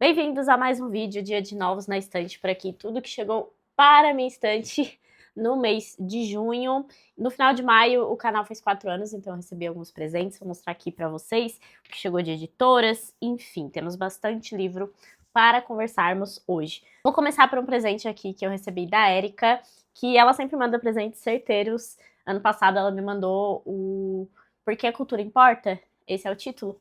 Bem-vindos a mais um vídeo, dia de novos na estante por aqui. Tudo que chegou para a minha estante no mês de junho. No final de maio, o canal fez 4 anos, então eu recebi alguns presentes. Vou mostrar aqui para vocês o que chegou de editoras. Enfim, temos bastante livro para conversarmos hoje. Vou começar por um presente aqui que eu recebi da Erika, que ela sempre manda presentes certeiros. Ano passado ela me mandou o Por que a Cultura Importa? Esse é o título.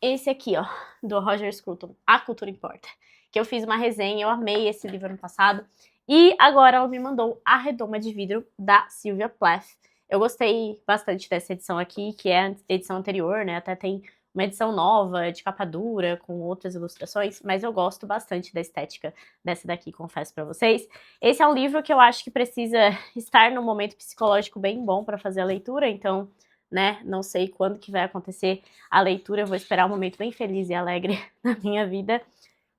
Esse aqui, ó, do Roger Scruton, A Cultura Importa, que eu fiz uma resenha, eu amei esse livro ano passado, e agora ela me mandou A Redoma de Vidro, da Sylvia Plath. Eu gostei bastante dessa edição aqui, que é a edição anterior, né, até tem uma edição nova, de capa dura, com outras ilustrações, mas eu gosto bastante da estética dessa daqui, confesso pra vocês. Esse é um livro que eu acho que precisa estar num momento psicológico bem bom pra fazer a leitura, então, né, não sei quando que vai acontecer a leitura, eu vou esperar um momento bem feliz e alegre na minha vida,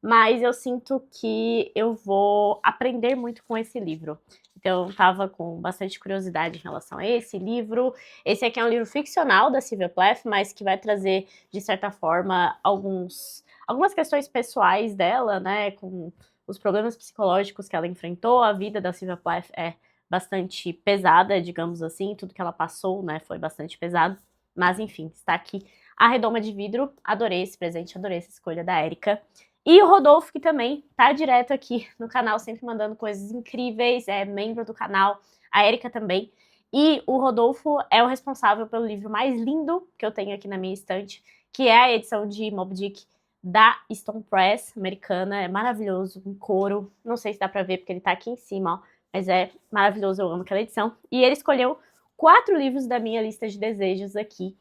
mas eu sinto que eu vou aprender muito com esse livro. Então, eu tava com bastante curiosidade em relação a esse livro. Esse aqui é um livro ficcional da Sylvia Plath, mas que vai trazer, de certa forma, algumas questões pessoais dela, né, com os problemas psicológicos que ela enfrentou. A vida da Sylvia Plath é bastante pesada, digamos assim, tudo que ela passou, né, foi bastante pesado. Mas, enfim, está aqui A Redoma de Vidro. Adorei esse presente, adorei essa escolha da Erika. E o Rodolfo, que também tá direto aqui no canal, sempre mandando coisas incríveis, é membro do canal, a Erika também. E o Rodolfo é o responsável pelo livro mais lindo que eu tenho aqui na minha estante, que é a edição de Moby Dick da Stone Press, americana. É maravilhoso, em couro. Não sei se dá pra ver porque ele tá aqui em cima, ó. Mas é maravilhoso, eu amo aquela edição. E ele escolheu 4 livros da minha lista de desejos aqui.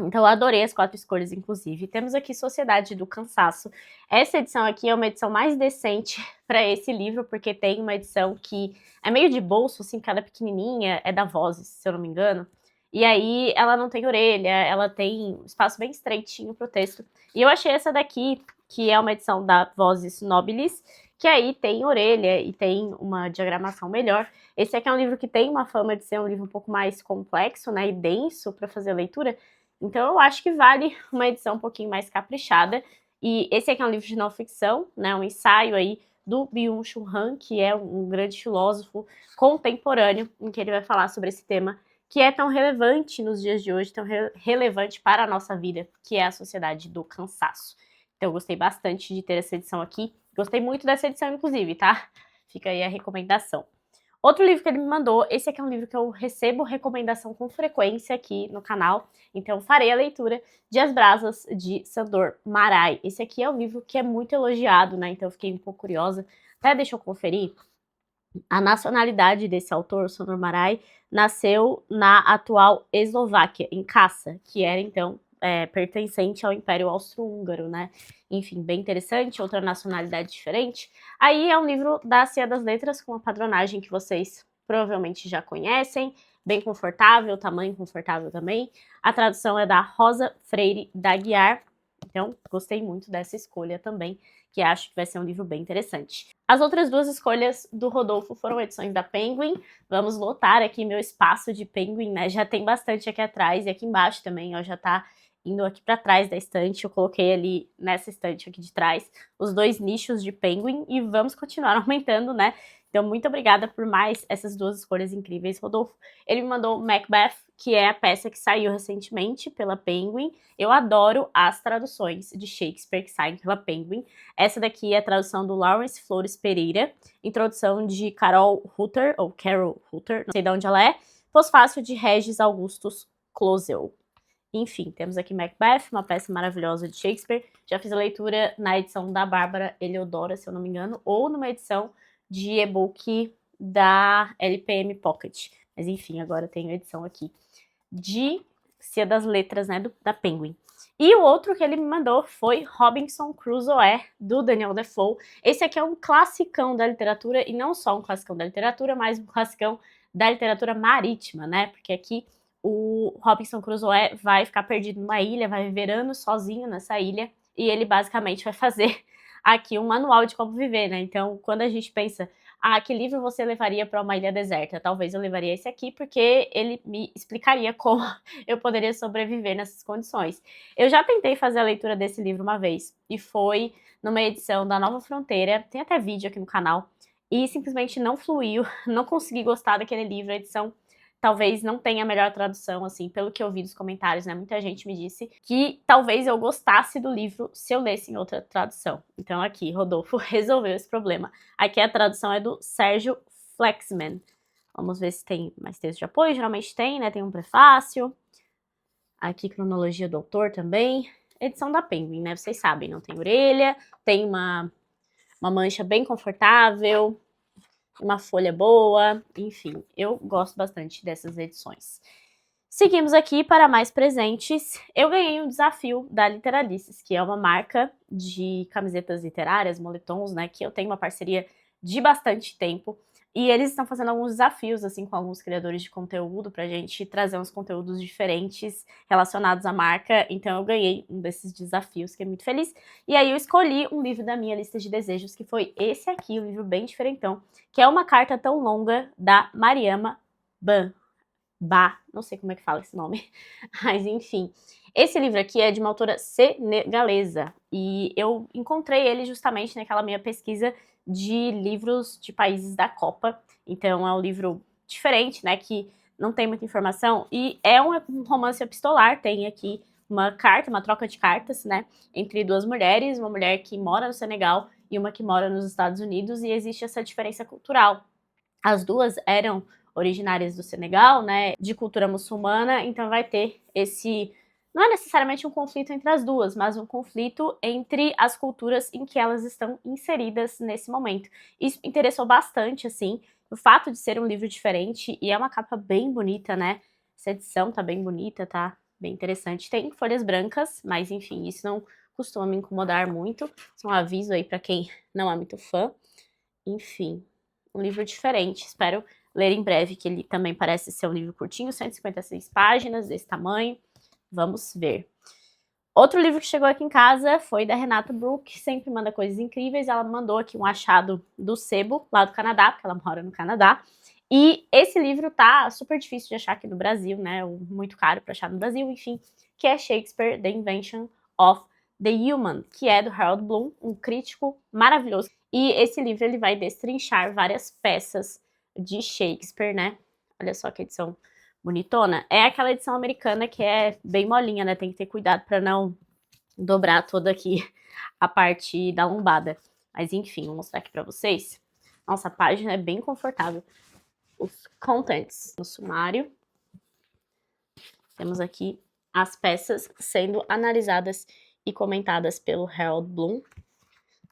Então eu adorei as 4 escolhas, inclusive. Temos aqui Sociedade do Cansaço. Essa edição aqui é uma edição mais decente para esse livro, porque tem uma edição que é meio de bolso, assim, porque ela é pequenininha, é da Vozes, se eu não me engano. E aí ela não tem orelha, ela tem um espaço bem estreitinho pro texto. E eu achei essa daqui, que é uma edição da Vozes Nobilis, que aí tem orelha e tem uma diagramação melhor. Esse aqui é um livro que tem uma fama de ser um livro um pouco mais complexo, né, e denso para fazer a leitura. Então eu acho que vale uma edição um pouquinho mais caprichada. E esse aqui é um livro de não ficção, né, um ensaio aí do Byung-Chul Han, que é um grande filósofo contemporâneo, em que ele vai falar sobre esse tema que é tão relevante nos dias de hoje, tão relevante para a nossa vida, que é a sociedade do cansaço. Então eu gostei bastante de ter essa edição aqui. Gostei muito dessa edição, inclusive, tá? Fica aí a recomendação. Outro livro que ele me mandou, esse aqui é um livro que eu recebo recomendação com frequência aqui no canal, então farei a leitura de As Brasas, de Sandor Marai. Esse aqui é um livro que é muito elogiado, né, então eu fiquei um pouco curiosa. Até deixa eu conferir. A nacionalidade desse autor, Sandor Marai, nasceu na atual Eslováquia, em Kassa, que era então pertencente ao Império Austro-Húngaro, né? Enfim, bem interessante, outra nacionalidade diferente. Aí é um livro da Cia das Letras, com uma padronagem que vocês provavelmente já conhecem, bem confortável, tamanho confortável também. A tradução é da Rosa Freire da Aguiar, então gostei muito dessa escolha também, que acho que vai ser um livro bem interessante. As outras 2 escolhas do Rodolfo foram edições da Penguin. Vamos lotar aqui meu espaço de Penguin, né? Já tem bastante aqui atrás e aqui embaixo também, ó, já tá indo aqui para trás da estante. Eu coloquei ali nessa estante aqui de trás os 2 nichos de Penguin e vamos continuar aumentando, né? Então, muito obrigada por mais essas 2 escolhas incríveis, Rodolfo. Ele me mandou Macbeth, que é a peça que saiu recentemente pela Penguin. Eu adoro as traduções de Shakespeare que saem pela Penguin. Essa daqui é a tradução do Lawrence Flores Pereira, introdução de Carol Hutter, ou Carol Hutter, não sei de onde ela é, pós-fácil de Regis Augustus Clozel. Enfim, temos aqui Macbeth, uma peça maravilhosa de Shakespeare. Já fiz a leitura na edição da Bárbara Heliodora, se eu não me engano, ou numa edição de e-book da LPM Pocket. Mas enfim, agora eu tenho a edição aqui de Cia das Letras, né, da Penguin. E o outro que ele me mandou foi Robinson Crusoe, do Daniel Defoe. Esse aqui é um classicão da literatura, e não só um classicão da literatura, mas um classicão da literatura marítima, né? Porque aqui o Robinson Crusoe vai ficar perdido numa ilha, vai viver anos sozinho nessa ilha, e ele basicamente vai fazer aqui um manual de como viver, né? Então, quando a gente pensa, ah, que livro você levaria para uma ilha deserta? Talvez eu levaria esse aqui, porque ele me explicaria como eu poderia sobreviver nessas condições. Eu já tentei fazer a leitura desse livro uma vez, e foi numa edição da Nova Fronteira, tem até vídeo aqui no canal, e simplesmente não fluiu, não consegui gostar daquele livro, a edição talvez não tenha a melhor tradução, assim, pelo que eu vi dos comentários, né? Muita gente me disse que talvez eu gostasse do livro se eu lesse em outra tradução. Então aqui, Rodolfo resolveu esse problema. Aqui a tradução é do Sérgio Flexman. Vamos ver se tem mais texto de apoio, geralmente tem, né? Tem um prefácio. Aqui, cronologia do autor também. Edição da Penguin, né? Vocês sabem, não tem orelha, tem uma mancha bem confortável, uma folha boa, enfim, eu gosto bastante dessas edições. Seguimos aqui para mais presentes. Eu ganhei um desafio da Literalices, que é uma marca de camisetas literárias, moletons, né, que eu tenho uma parceria de bastante tempo. E eles estão fazendo alguns desafios, assim, com alguns criadores de conteúdo, pra gente trazer uns conteúdos diferentes relacionados à marca. Então eu ganhei um desses desafios, fiquei muito feliz. E aí eu escolhi um livro da minha lista de desejos, que foi esse aqui, um livro bem diferentão, que é Uma Carta Tão Longa, da Mariama Ba, não sei como é que fala esse nome, mas enfim. Esse livro aqui é de uma autora senegalesa, e eu encontrei ele justamente naquela minha pesquisa de livros de países da Copa. Então é um livro diferente, né, que não tem muita informação, e é um romance epistolar, tem aqui uma carta, uma troca de cartas, né, entre duas mulheres, uma mulher que mora no Senegal e uma que mora nos Estados Unidos, e existe essa diferença cultural. As duas eram originárias do Senegal, né, de cultura muçulmana, então vai ter esse, não é necessariamente um conflito entre as duas, mas um conflito entre as culturas em que elas estão inseridas nesse momento. Isso me interessou bastante, assim, o fato de ser um livro diferente, e é uma capa bem bonita, né, essa edição tá bem bonita, tá bem interessante. Tem folhas brancas, mas enfim, isso não costuma me incomodar muito, é um aviso aí pra quem não é muito fã. Enfim, um livro diferente, espero ler em breve, que ele também parece ser um livro curtinho, 156 páginas, desse tamanho. Vamos ver. Outro livro que chegou aqui em casa foi da Renata Brook, que sempre manda coisas incríveis. Ela mandou aqui um achado do sebo, lá do Canadá, porque ela mora no Canadá. E esse livro tá super difícil de achar aqui no Brasil, né? Muito caro para achar no Brasil, enfim. Que é Shakespeare, The Invention of the Human, que é do Harold Bloom, um crítico maravilhoso. E esse livro ele vai destrinchar várias peças de Shakespeare, né? Olha só que edição bonitona. É aquela edição americana que é bem molinha, né? Tem que ter cuidado para não dobrar toda aqui a parte da lombada. Mas enfim, vou mostrar aqui para vocês. Nossa, a página é bem confortável. Os contents no sumário. Temos aqui as peças sendo analisadas e comentadas pelo Harold Bloom. Vou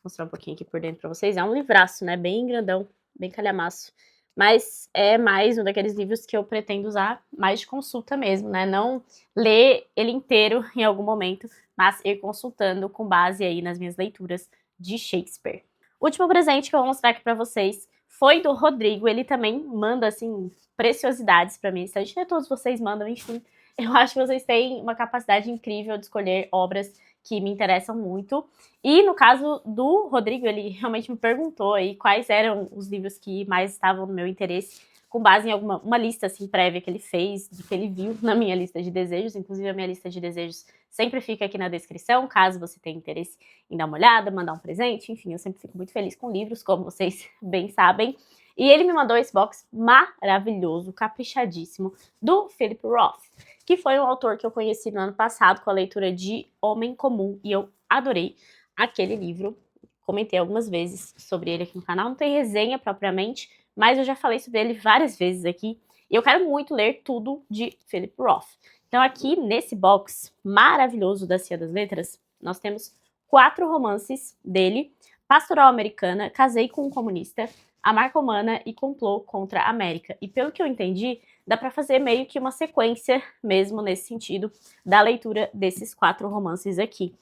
mostrar um pouquinho aqui por dentro para vocês. É um livraço, né? Bem grandão, bem calhamaço. Mas é mais um daqueles livros que eu pretendo usar mais de consulta mesmo, né? Não ler ele inteiro em algum momento, mas ir consultando com base aí nas minhas leituras de Shakespeare. O último presente que eu vou mostrar aqui pra vocês foi do Rodrigo. Ele também manda, assim, preciosidades pra mim. Todos vocês mandam, enfim. Eu acho que vocês têm uma capacidade incrível de escolher obras que me interessam muito. E no caso do Rodrigo, ele realmente me perguntou aí quais eram os livros que mais estavam no meu interesse, com base em uma lista assim prévia que ele fez, do que ele viu na minha lista de desejos. Inclusive a minha lista de desejos sempre fica aqui na descrição, caso você tenha interesse em dar uma olhada, mandar um presente, enfim, eu sempre fico muito feliz com livros, como vocês bem sabem. E ele me mandou esse box maravilhoso, caprichadíssimo, do Philip Roth, que foi um autor que eu conheci no ano passado com a leitura de Homem Comum, e eu adorei aquele livro. Comentei algumas vezes sobre ele aqui no canal, não tem resenha propriamente, mas eu já falei sobre ele várias vezes aqui, e eu quero muito ler tudo de Philip Roth. Então aqui nesse box maravilhoso da Cia das Letras, nós temos 4 romances dele: Pastoral Americana, Casei com um Comunista, A Marca Humana e Complô contra a América. E pelo que eu entendi, dá pra fazer meio que uma sequência mesmo nesse sentido da leitura desses 4 romances aqui.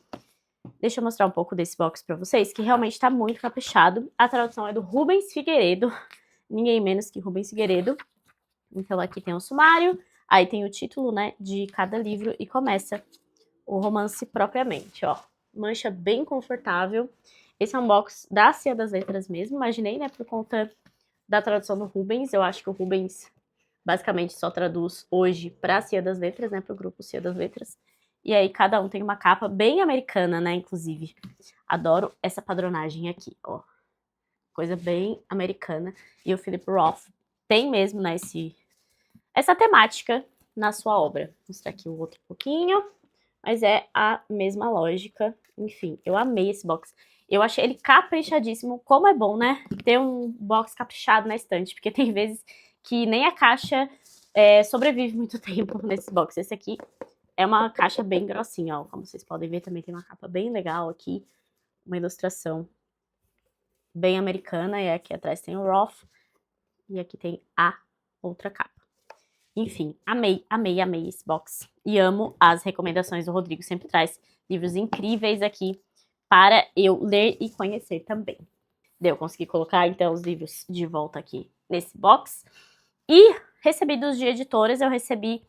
Deixa eu mostrar um pouco desse box pra vocês, que realmente tá muito caprichado. A tradução é do Rubens Figueiredo, ninguém menos que Rubens Figueiredo. Então aqui tem o sumário, aí tem o título, né, de cada livro e começa o romance propriamente, ó. Mancha bem confortável. Esse é um box da Cia das Letras mesmo, imaginei, né, por conta da tradução do Rubens. Eu acho que o Rubens basicamente só traduz hoje para a Cia das Letras, né, para o grupo Cia das Letras. E aí cada um tem uma capa bem americana, né, inclusive. Adoro essa padronagem aqui, ó. Coisa bem americana. E o Philip Roth tem mesmo, né, essa temática na sua obra. Vou mostrar aqui o outro pouquinho. Mas é a mesma lógica. Enfim, eu amei esse box. Eu achei ele caprichadíssimo. Como é bom, né? Ter um box caprichado na estante. Porque tem vezes que nem a caixa sobrevive muito tempo nesse box. Esse aqui é uma caixa bem grossinha, ó. Como vocês podem ver, também tem uma capa bem legal aqui. Uma ilustração bem americana. E aqui atrás tem o Roth. E aqui tem a outra capa. Enfim, amei, amei, amei esse box. E amo as recomendações do Rodrigo. Sempre traz livros incríveis aqui para eu ler e conhecer também. Eu consegui colocar, então, os livros de volta aqui nesse box. E recebi de editoras, eu recebi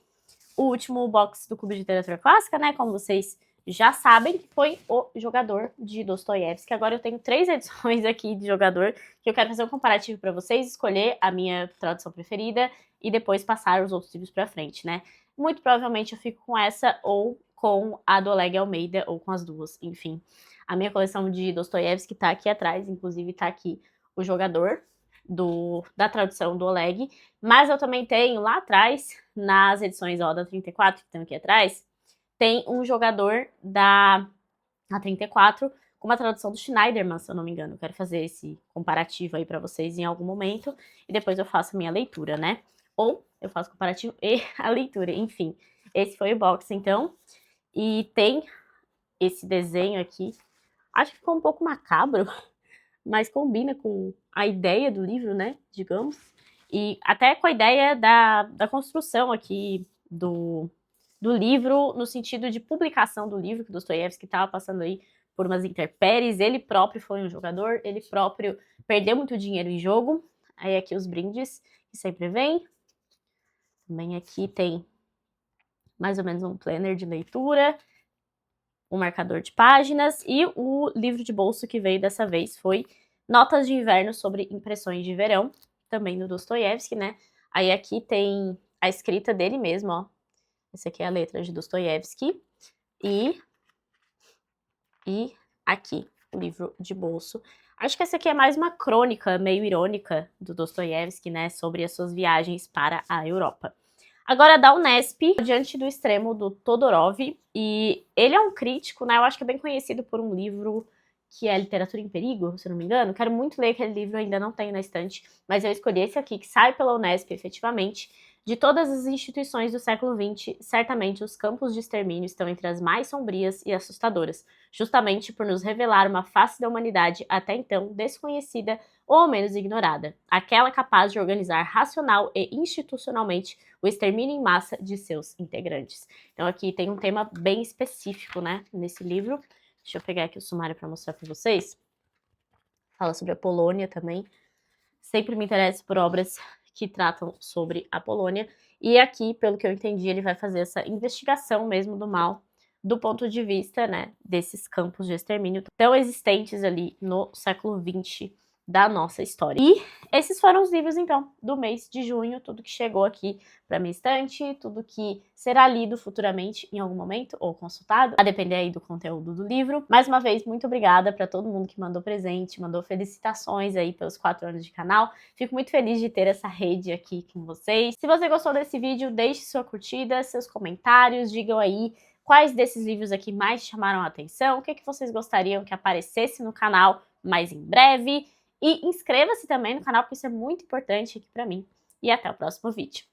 o último box do Clube de Literatura Clássica, né? Como vocês já sabem, que foi O Jogador, de Dostoiévski. Agora eu tenho 3 edições aqui de Jogador, que eu quero fazer um comparativo para vocês, escolher a minha tradução preferida e depois passar os outros livros para frente, né? Muito provavelmente eu fico com essa ou com a do Oleg Almeida, ou com as duas, enfim. A minha coleção de Dostoiévski tá aqui atrás, inclusive tá aqui O Jogador, da tradução do Oleg, mas eu também tenho lá atrás, nas edições da 34, que estão aqui atrás, tem um jogador da A34 com uma tradução do Schneiderman, se eu não me engano. Eu quero fazer esse comparativo aí pra vocês em algum momento e depois eu faço a minha leitura, né? Ou eu faço o comparativo e a leitura, enfim. Esse foi o box, então. E tem esse desenho aqui. Acho que ficou um pouco macabro, mas combina com a ideia do livro, né? Digamos. E até com a ideia da construção aqui do livro, no sentido de publicação do livro, que o Dostoiévski estava passando aí por umas intempéries. Ele próprio foi um jogador, ele próprio perdeu muito dinheiro em jogo. Aí aqui os brindes, que sempre vem. Também aqui tem mais ou menos um planner de leitura, um marcador de páginas e o livro de bolso que veio dessa vez foi Notas de Inverno sobre Impressões de Verão, também do Dostoiévski, né? Aí aqui tem a escrita dele mesmo, ó. Essa aqui é a letra de Dostoiévski. E aqui, o livro de bolso. Acho que essa aqui é mais uma crônica meio irônica do Dostoiévski, né? Sobre as suas viagens para a Europa. Agora, da Unesp, Diante do Extremo, do Todorov. E ele é um crítico, né? Eu acho que é bem conhecido por um livro que é Literatura em Perigo, se não me engano. Quero muito ler aquele livro, ainda não tenho na estante. Mas eu escolhi esse aqui, que sai pela Unesp, efetivamente. De todas as instituições do século XX, certamente os campos de extermínio estão entre as mais sombrias e assustadoras, justamente por nos revelar uma face da humanidade até então desconhecida ou ao menos ignorada, aquela capaz de organizar racional e institucionalmente o extermínio em massa de seus integrantes. Então aqui tem um tema bem específico, né, nesse livro. Deixa eu pegar aqui o sumário para mostrar para vocês. Fala sobre a Polônia também. Sempre me interesso por obras que tratam sobre a Polônia. E aqui, pelo que eu entendi, ele vai fazer essa investigação mesmo do mal do ponto de vista, né, desses campos de extermínio tão existentes ali no século XX da nossa história. E esses foram os livros, então, do mês de junho, tudo que chegou aqui para minha estante, tudo que será lido futuramente em algum momento, ou consultado, a depender aí do conteúdo do livro. Mais uma vez, muito obrigada para todo mundo que mandou presente, mandou felicitações aí pelos 4 anos de canal. Fico muito feliz de ter essa rede aqui com vocês. Se você gostou desse vídeo, deixe sua curtida, seus comentários, digam aí quais desses livros aqui mais chamaram a atenção, o que vocês gostariam que aparecesse no canal mais em breve. E inscreva-se também no canal, porque isso é muito importante aqui pra mim. E até o próximo vídeo.